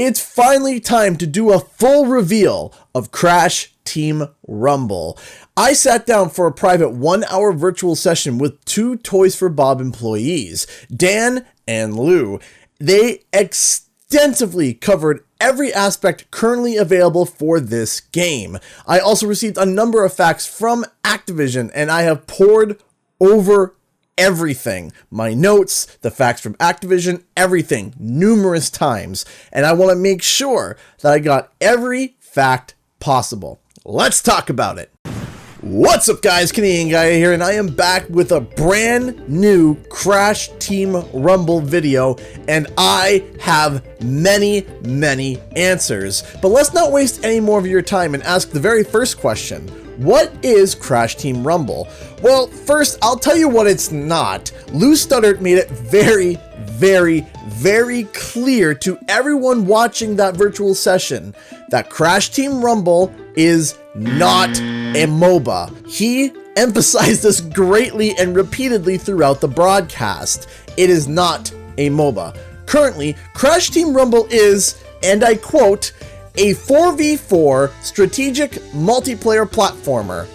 it's finally time to do a full reveal of Crash Team Rumble. I sat down for a private 1-hour virtual session with 2 Toys for Bob employees, Dan and Lou. They extensively covered every aspect currently available for this game. I also received a number of facts from Activision, and I have pored over everything. My notes, the facts from Activision, everything, numerous times. And I want to make sure that I got every fact possible. Let's talk about it. What's up guys, Canadian Guy here, and I am back with a brand new Crash Team Rumble video, and I have many answers. But let's not waste any more of your time and ask the very first question. What is Crash Team Rumble? Well, first, I'll tell you what it's not. Lou Studdert made it very clear to everyone watching that virtual session that Crash Team Rumble is not a MOBA. He emphasized this greatly and repeatedly throughout the broadcast. It is not a MOBA. Currently, Crash Team Rumble is, and I quote, a 4v4 strategic multiplayer platformer.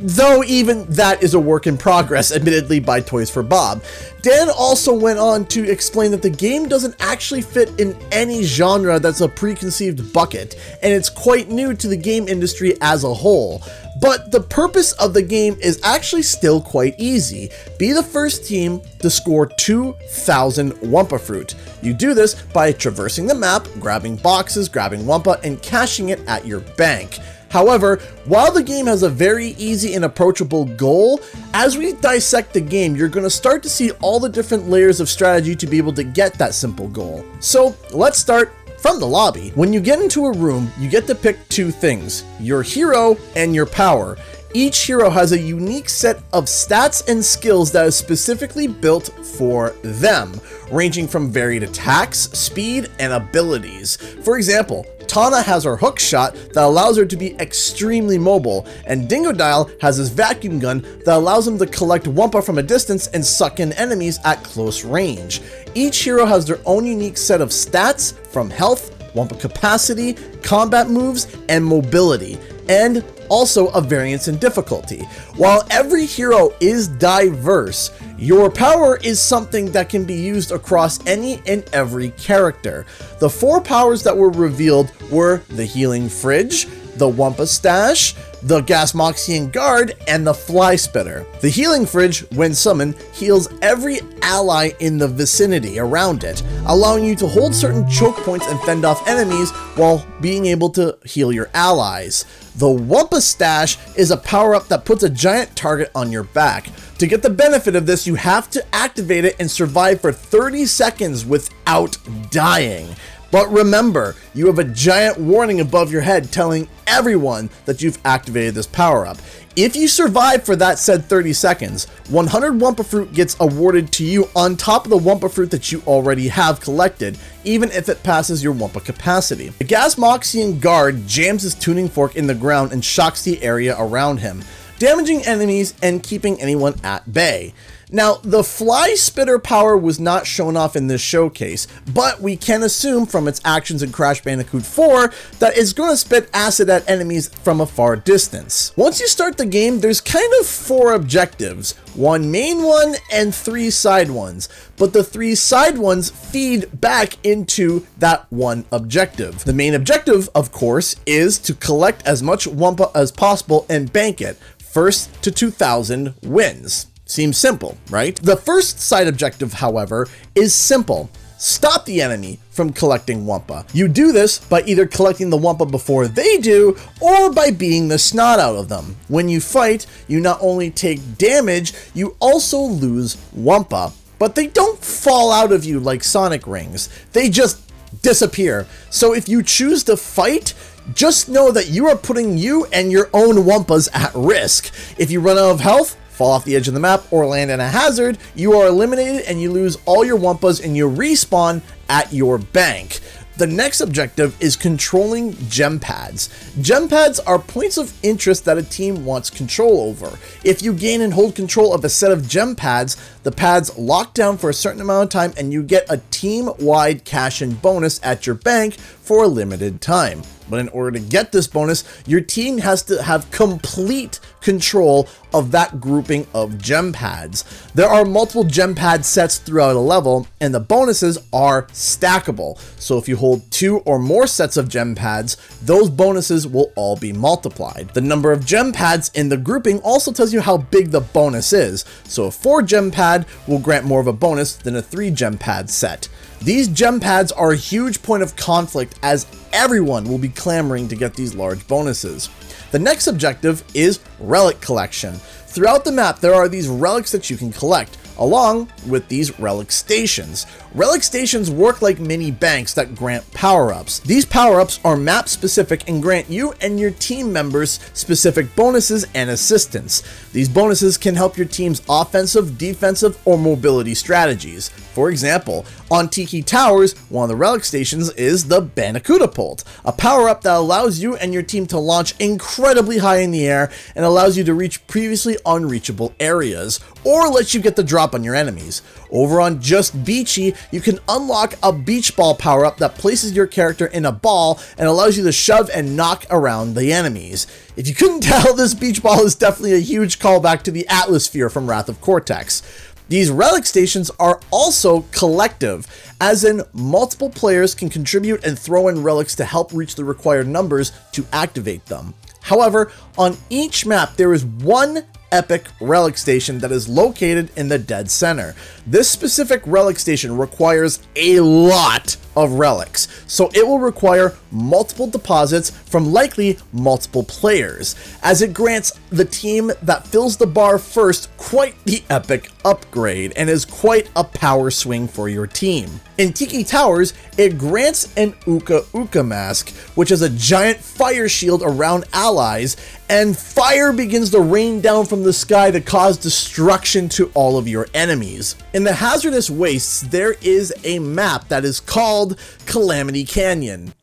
Though even that is a work in progress, admittedly by Toys for Bob. Dan also went on to explain that the game doesn't actually fit in any genre that's a preconceived bucket, and it's quite new to the game industry as a whole. But the purpose of the game is actually still quite easy. Be the first team to score 2,000 Wumpa Fruit. You do this by traversing the map, grabbing boxes, grabbing Wumpa, and cashing it at your bank. However, while the game has a very easy and approachable goal, as we dissect the game, you're going to start to see all the different layers of strategy to be able to get that simple goal. So let's start from the lobby. When you get into a room, you get to pick 2 things, your hero and your power. Each hero has a unique set of stats and skills that is specifically built for them, ranging from varied attacks, speed, and abilities. For example, Tana has her hook shot that allows her to be extremely mobile, and Dingodile has his vacuum gun that allows him to collect Wumpa from a distance and suck in enemies at close range. Each hero has their own unique set of stats from health, Wumpa capacity, combat moves, and mobility, and also a variance in difficulty. While every hero is diverse, your power is something that can be used across any and every character. The 4 powers that were revealed were the Healing Fridge, the Wumpa Stash, the Gasmoxian Guard, and the Fly Spitter. The Healing Fridge, when summoned, heals every ally in the vicinity around it, allowing you to hold certain choke points and fend off enemies while being able to heal your allies. The Wumpa Stash is a power-up that puts a giant target on your back. To get the benefit of this, you have to activate it and survive for 30 seconds without dying. But remember, you have a giant warning above your head telling everyone that you've activated this power-up. If you survive for that said 30 seconds, 100 Wumpa Fruit gets awarded to you on top of the Wumpa Fruit that you already have collected, even if it passes your Wumpa capacity. The Gasmoxian Guard jams his tuning fork in the ground and shocks the area around him, damaging enemies and keeping anyone at bay. Now, the Fly Spitter power was not shown off in this showcase, but we can assume from its actions in Crash Bandicoot 4 that it's going to spit acid at enemies from a far distance. Once you start the game, there's kind of 4 objectives, 1 main one and 3 side ones, but the 3 side ones feed back into that one objective. The main objective, of course, is to collect as much Wumpa as possible and bank it. First to 2,000 wins. Seems simple, right? The first side objective, however, is simple. Stop the enemy from collecting Wumpa. You do this by either collecting the Wumpa before they do, or by beating the snot out of them. When you fight, you not only take damage, you also lose Wumpa. But they don't fall out of you like Sonic rings. They just disappear. So if you choose to fight, just know that you are putting you and your own Wumpas at risk. If you run out of health, fall off the edge of the map, or land in a hazard, you are eliminated and you lose all your Wumpas and you respawn at your bank. The next objective is controlling gem pads. Gem pads are points of interest that a team wants control over. If you gain and hold control of a set of gem pads, the pads lock down for a certain amount of time and you get a team-wide cash-in bonus at your bank for a limited time. But in order to get this bonus, your team has to have complete control of that grouping of gem pads. There are multiple gem pad sets throughout a level, and the bonuses are stackable. So if you hold 2 or more sets of gem pads, those bonuses will all be multiplied. The number of gem pads in the grouping also tells you how big the bonus is. So a 4 gem pad will grant more of a bonus than a 3 gem pad set. These gem pads are a huge point of conflict as everyone will be clamoring to get these large bonuses. The next objective is relic collection. Throughout the map, there are these relics that you can collect, along with these relic stations. Relic stations work like mini banks that grant power-ups. These power-ups are map specific and grant you and your team members specific bonuses and assistance. These bonuses can help your team's offensive, defensive, or mobility strategies. For example, on Tiki Towers, one of the relic stations is the Bandicutapult, a power-up that allows you and your team to launch incredibly high in the air and allows you to reach previously unreachable areas, or lets you get the drop on your enemies. Over on Just Beachy, you can unlock a beach ball power-up that places your character in a ball and allows you to shove and knock around the enemies. If you couldn't tell, this beach ball is definitely a huge callback to the Atmosphere from Wrath of Cortex. These relic stations are also collective, as in multiple players can contribute and throw in relics to help reach the required numbers to activate them. However, on each map there is one epic relic station that is located in the dead center. This specific relic station requires a lot of relics, so it will require multiple deposits from likely multiple players, as it grants the team that fills the bar first quite the epic upgrade and is quite a power swing for your team. In Tiki Towers, it grants an Uka Uka mask, which is a giant fire shield around allies, and fire begins to rain down from the sky to cause destruction to all of your enemies. In the Hazardous Wastes, there is a map that is called Calamity Canyon.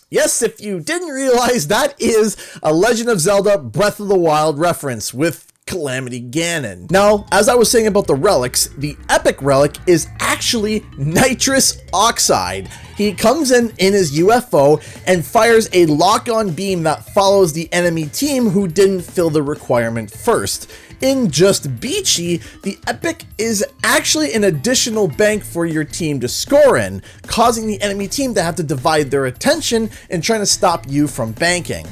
Yes, if you didn't realize, that is a Legend of Zelda Breath of the Wild reference with Calamity Ganon. Now, as I was saying about the relics, the epic relic is actually nitrous oxide. He comes in his UFO and fires a lock-on beam that follows the enemy team who didn't fill the requirement first. In Just Beachy, the epic is actually an additional bank for your team to score in, causing the enemy team to have to divide their attention in trying to stop you from banking.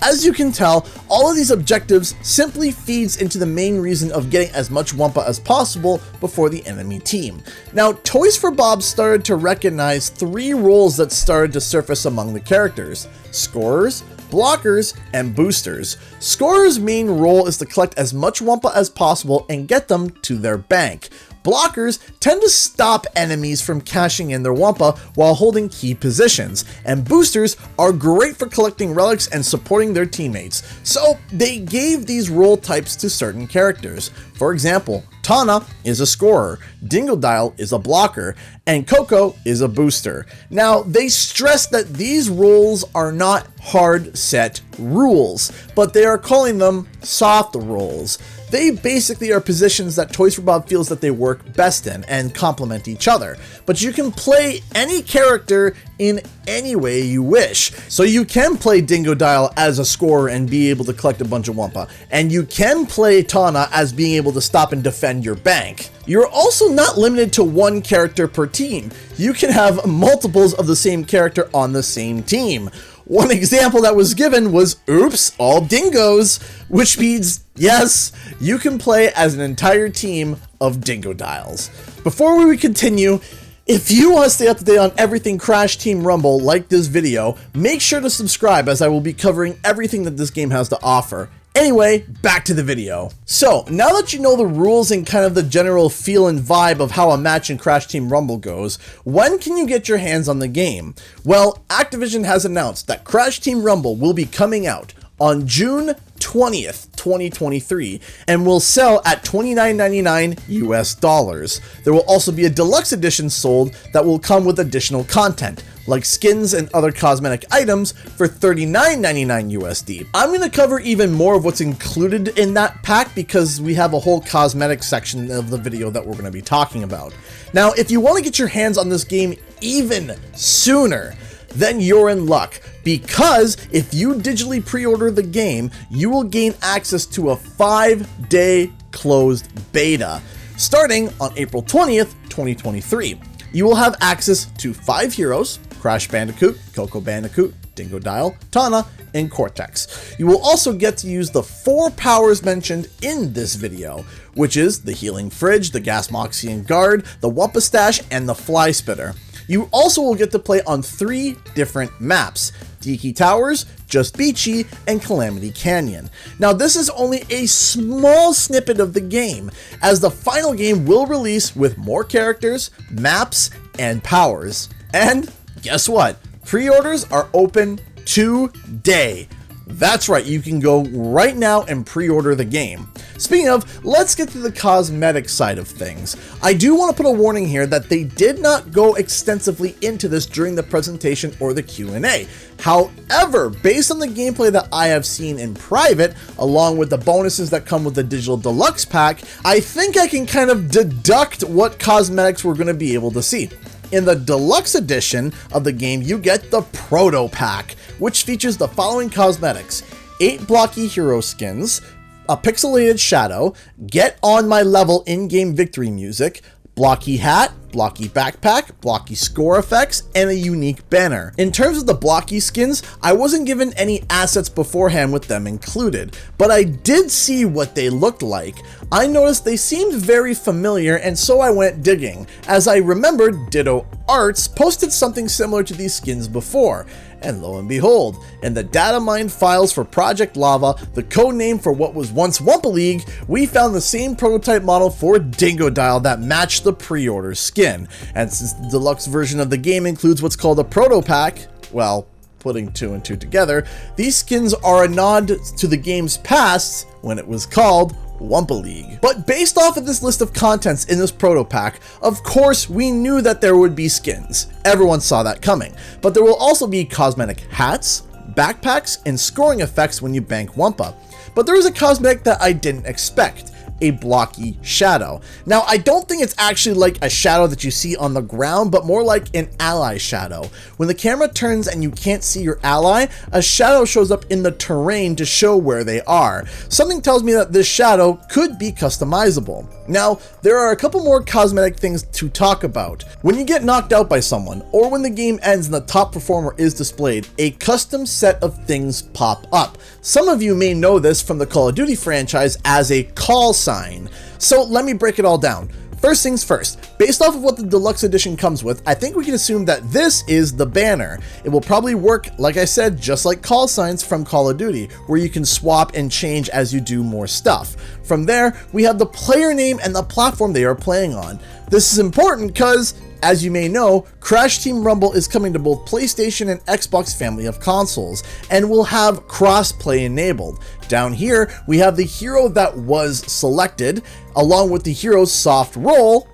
As you can tell, all of these objectives simply feeds into the main reason of getting as much Wumpa as possible before the enemy team. Now, Toys for Bob started to recognize 3 roles that started to surface among the characters: scorers, blockers, and boosters. Scorers' main role is to collect as much Wumpa as possible and get them to their bank. Blockers tend to stop enemies from cashing in their Wumpa while holding key positions, and boosters are great for collecting relics and supporting their teammates, so they gave these role types to certain characters. For example, Tana is a scorer, Dingodile is a blocker, and Coco is a booster. Now, they stress that these roles are not hard set rules, but they are calling them soft roles. They basically are positions that Toys for Bob feels that they work best in and complement each other, but you can play any character in any way you wish. So you can play Dingodile as a scorer and be able to collect a bunch of Wumpa, and you can play Tana as being able to stop and defend your bank. You're also not limited to one character per team. You can have multiples of the same character on the same team. One example that was given was, oops, all dingoes, which means, yes, you can play as an entire team of Dingodiles. Before we continue, if you want to stay up to date on everything Crash Team Rumble like this video, make sure to subscribe, as I will be covering everything that this game has to offer. Anyway, back to the video. So, now that you know the rules and kind of the general feel and vibe of how a match in Crash Team Rumble goes, when can you get your hands on the game? Well, Activision has announced that Crash Team Rumble will be coming out on June 20th, 2023, and will sell at $29.99 US dollars. There will also be a deluxe edition sold that will come with additional content, like skins and other cosmetic items for $39.99 USD. I'm going to cover even more of what's included in that pack because we have a whole cosmetic section of the video that we're going to be talking about. Now, if you want to get your hands on this game even sooner, then you're in luck, because if you digitally pre-order the game, you will gain access to a 5-day closed beta starting on April 20th, 2023. You will have access to 5 heroes: Crash Bandicoot, Coco Bandicoot, Dingodile, Tana, and Cortex. You will also get to use the 4 powers mentioned in this video, which is the Healing Fridge, the Gasmoxian Guard, the Wumpa and the Fly Spitter. You also will get to play on 3 different maps: Tiki Towers, Just Beachy, and Calamity Canyon. Now, this is only a small snippet of the game, as the final game will release with more characters, maps, and powers. And guess what? Pre-orders are open today. That's right, you can go right now and pre-order the game. Speaking of, let's get to the cosmetic side of things. I do want to put a warning here that they did not go extensively into this during the presentation or the Q&A. However, based on the gameplay that I have seen in private, along with the bonuses that come with the digital deluxe pack, I think I can kind of deduct what cosmetics we're going to be able to see. In the deluxe edition of the game, you get the Proto Pack, which features the following cosmetics: 8 blocky hero skins, a pixelated shadow, Get On My Level in-game victory music, blocky hat, blocky backpack, blocky score effects, and a unique banner. In terms of the blocky skins, I wasn't given any assets beforehand with them included, but I did see what they looked like. I noticed they seemed very familiar, and so I went digging, as I remembered Ditto Arts posted something similar to these skins before. And lo and behold, in the data mined files for Project Lava, the code name for what was once Wumpa League, we found the same prototype model for Dingodile that matched the pre-order skin. And since the deluxe version of the game includes what's called a Proto Pack, well, putting 2 and 2 together, these skins are a nod to the game's past when it was called Wumpa League. But based off of this list of contents in this proto pack, of course we knew that there would be skins. Everyone saw that coming. But there will also be cosmetic hats, backpacks, and scoring effects when you bank Wumpa. But there is a cosmetic that I didn't expect: a blocky shadow. Now, I don't think it's actually like a shadow that you see on the ground, but more like an ally shadow. When the camera turns and you can't see your ally, a shadow shows up in the terrain to show where they are. Something tells me that this shadow could be customizable. Now, there are a couple more cosmetic things to talk about. When you get knocked out by someone, or when the game ends and the top performer is displayed, a custom set of things pop up. Some of you may know this from the Call of Duty franchise as a call sign. So let me break it all down. First things first, based off of what the deluxe edition comes with, I think we can assume that this is the banner. It will probably work, like I said, just like call signs from Call of Duty, where you can swap and change as you do more stuff. From there, we have the player name and the platform they are playing on. This is important because, as you may know, Crash Team Rumble is coming to both PlayStation and Xbox family of consoles, and will have cross-play enabled. Down here, we have the hero that was selected, along with the hero's soft role,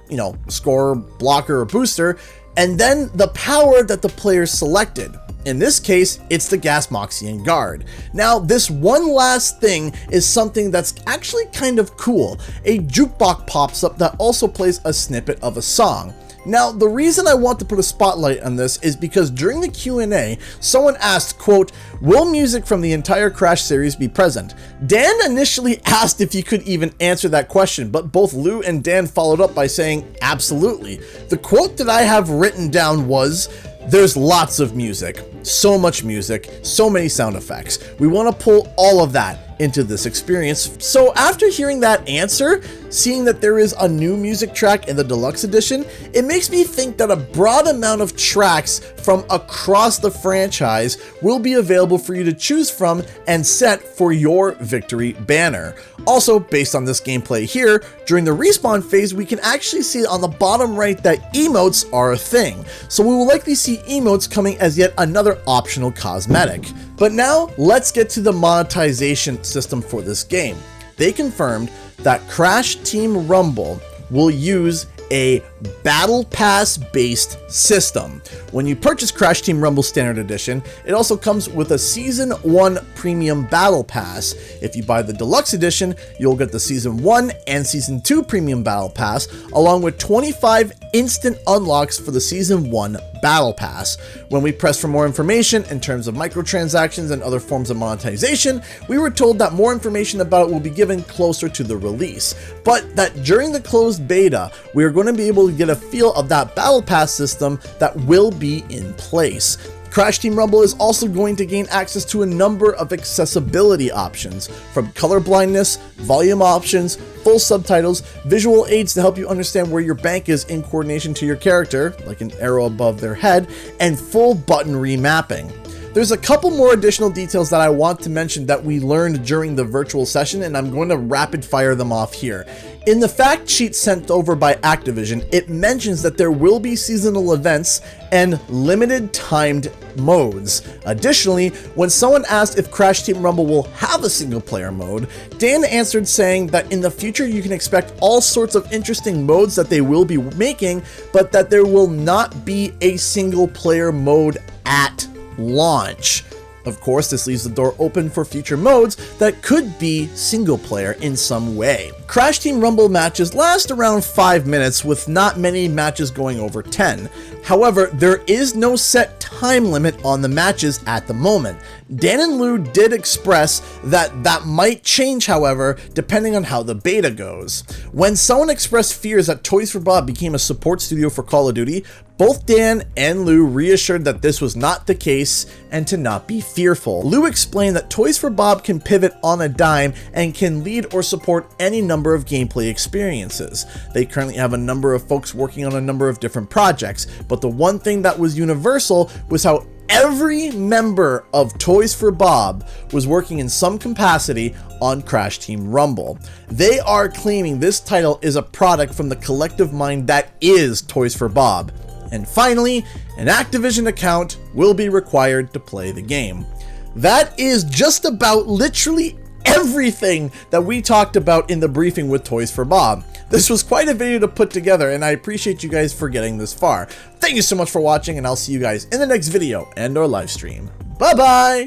scorer, blocker, or booster, and then the power that the player selected. In this case, it's the Gasmoxian Guard. Now, this one last thing is something that's actually kind of cool. A jukebox pops up that also plays a snippet of a song. Now, the reason I want to put a spotlight on this is because during the Q&A, someone asked, quote, "Will music from the entire Crash series be present?" Dan initially asked if you could even answer that question, but both Lou and Dan followed up by saying, absolutely. The quote that I have written down was, "There's lots of music, so much music, so many sound effects. We want to pull all of that into this experience." So after hearing that answer, seeing that there is a new music track in the deluxe edition, it makes me think that a broad amount of tracks from across the franchise will be available for you to choose from and set for your victory banner. Also, based on this gameplay here, during the respawn phase, we can actually see on the bottom right that emotes are a thing. So we will likely see emotes coming as yet another optional cosmetic. But now, let's get to the monetization system for this game. They confirmed that Crash Team Rumble will use a Battle Pass based system. When you purchase Crash Team Rumble Standard Edition, it also comes with a Season 1 Premium Battle Pass. If you buy the Deluxe Edition, you'll get the Season 1 and Season 2 Premium Battle Pass, along with 25 instant unlocks for the Season 1 Battle Pass. When we pressed for more information in terms of microtransactions and other forms of monetization, we were told that more information about it will be given closer to the release, but that during the closed beta, we are going to be able to get a feel of that Battle Pass system that will be in place. Crash Team Rumble is also going to gain access to a number of accessibility options, from color blindness, volume options, full subtitles, visual aids to help you understand where your bank is in coordination to your character, like an arrow above their head, and full button remapping. There's a couple more additional details that I want to mention that we learned during the virtual session, and I'm going to rapid fire them off here. In the fact sheet sent over by Activision, it mentions that there will be seasonal events and limited timed modes. Additionally, when someone asked if Crash Team Rumble will have a single player mode, Dan answered saying that in the future you can expect all sorts of interesting modes that they will be making, but that there will not be a single player mode at launch. Of course, this leaves the door open for future modes that could be single player in some way. Crash Team Rumble matches last around 5 minutes, with not many matches going over 10. However, there is no set time limit on the matches at the moment. Dan and Lou did express that that might change, however, depending on how the beta goes. When someone expressed fears that Toys for Bob became a support studio for Call of Duty, both Dan and Lou reassured that this was not the case and to not be fearful. Lou explained that Toys for Bob can pivot on a dime and can lead or support any number of gameplay experiences. They currently have a number of folks working on a number of different projects, but the one thing that was universal was how every member of Toys for Bob was working in some capacity on Crash Team Rumble. They are claiming this title is a product from the collective mind that is Toys for Bob. And finally, an Activision account will be required to play the game. That is just about literally everything that we talked about in the briefing with Toys for Bob. This was quite a video to put together, and I appreciate you guys for getting this far. Thank you so much for watching, and I'll see you guys in the next video and or live stream. Bye bye!